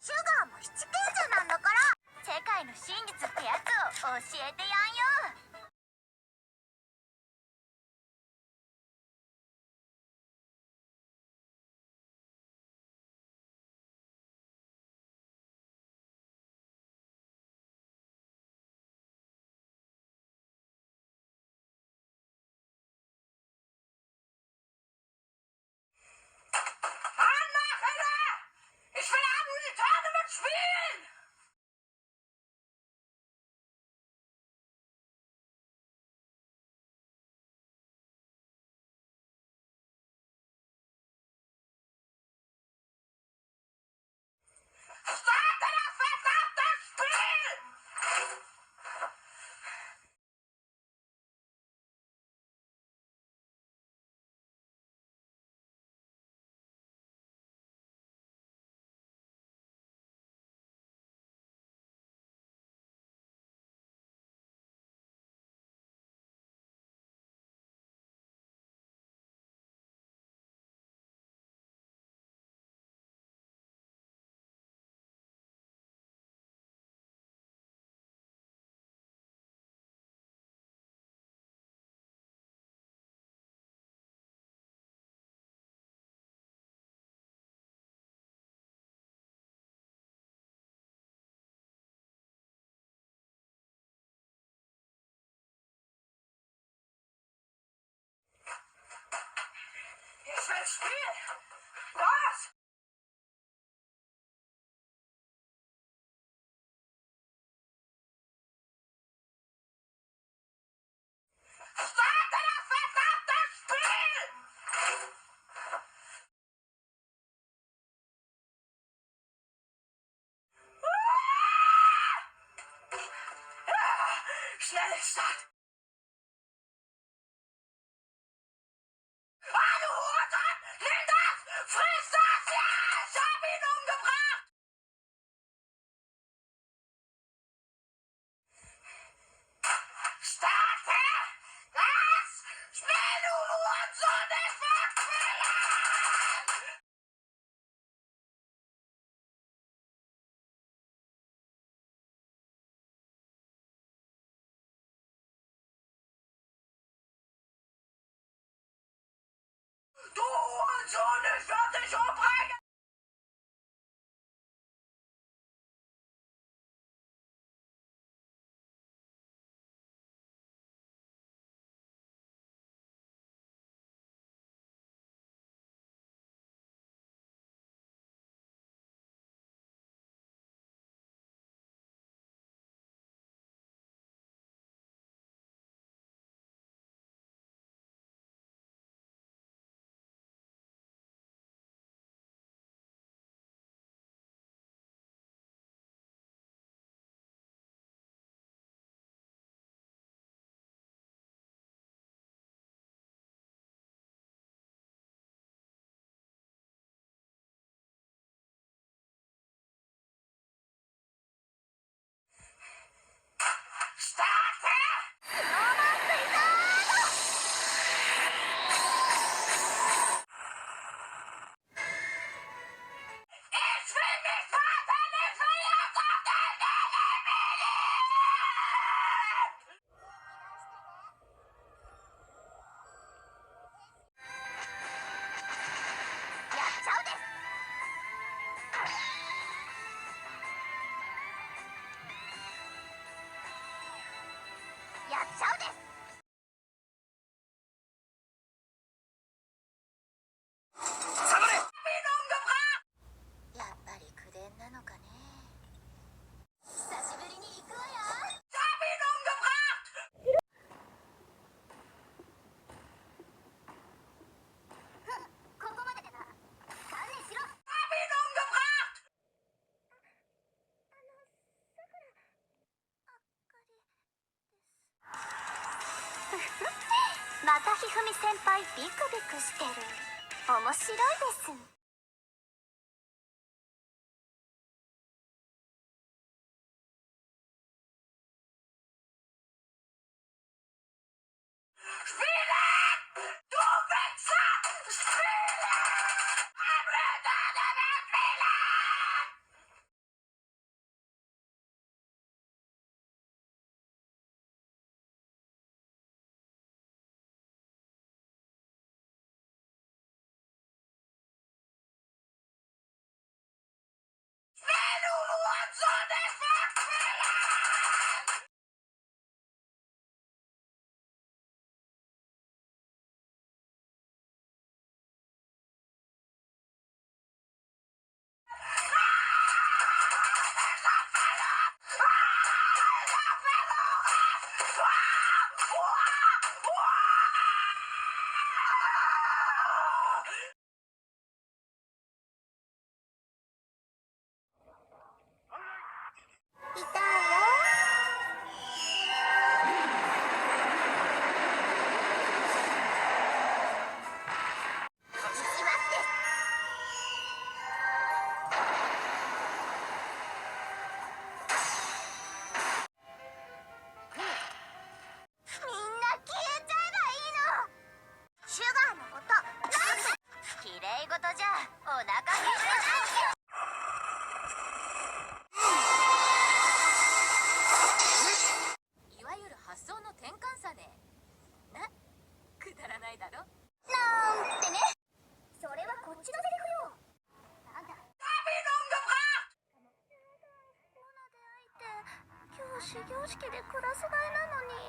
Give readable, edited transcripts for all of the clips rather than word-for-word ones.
シュガーも七賢者なんだから、世界の真実ってやつを教えてやんよ。Ich will Unreal Tournament spielen! Starte das verdammte Spiel! Ich will spielen! Los! Starte das verdammte Spiel! Schnelle Start! Ah, du Hurensohn! Nimm das! Friss das! Ja! Ich hab ihn umgebracht! Starte! Das! Spiel, du Hurensohn! Ich will spielen! Du Hurensohn! Ich werd dich umbringen! 輩ビクビクしてる。面白いです。Spielen! Du Wichser! Spielen! Spielen! Spiel, du Hurensohn, ich mag spielen!痛いよ。みんな消えちゃえばいいの。シュガーのことなんてきれい事じゃお腹減らないよ。いわゆる発想の転換さね。な、くだらないだろ。なんてね。それはこっちのセリフよ。なんだ。 Hab ihn umgebracht! この出会いって今日始業式でクラス替えなのに。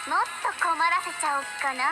もっと困らせちゃおっかな。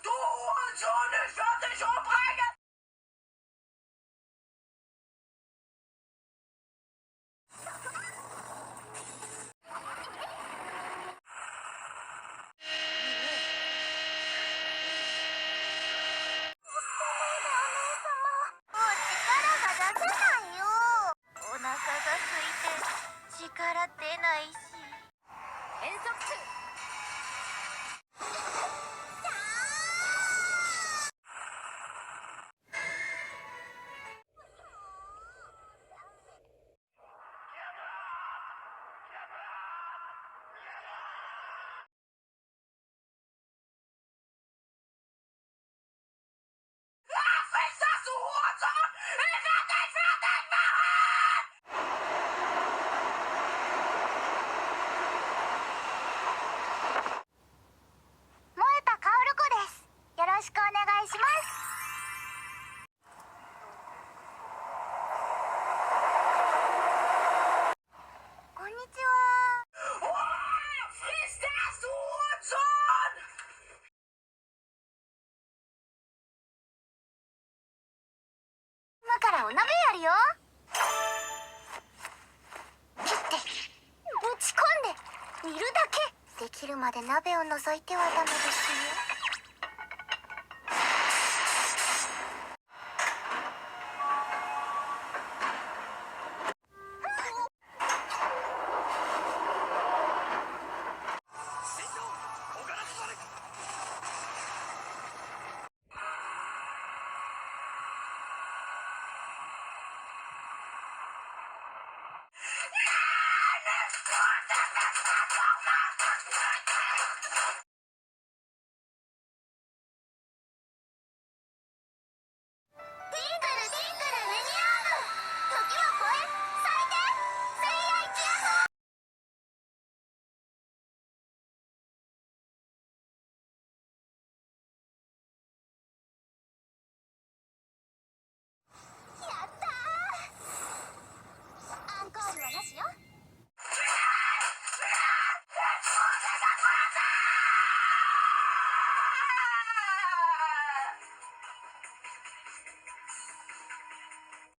Du Hurensohn, ich werd dich umbringen! もう力が出せないよ。お腹が空いて力出ないし。変則数。Lass mich das, du Hurensohn! Ich werd dich fertig machen! 萌田薫子です。よろしくお願いします。こんにちは。 Was ist das, du Hurensohn? 今からお鍋やるよ。切ってぶち込んで煮るだけ。できるまで鍋を覗いてはダメですよ。ティンクルティンクルベニアーム。時は超え咲いて聖夜一夜の。やったー。アンコールはなしよ。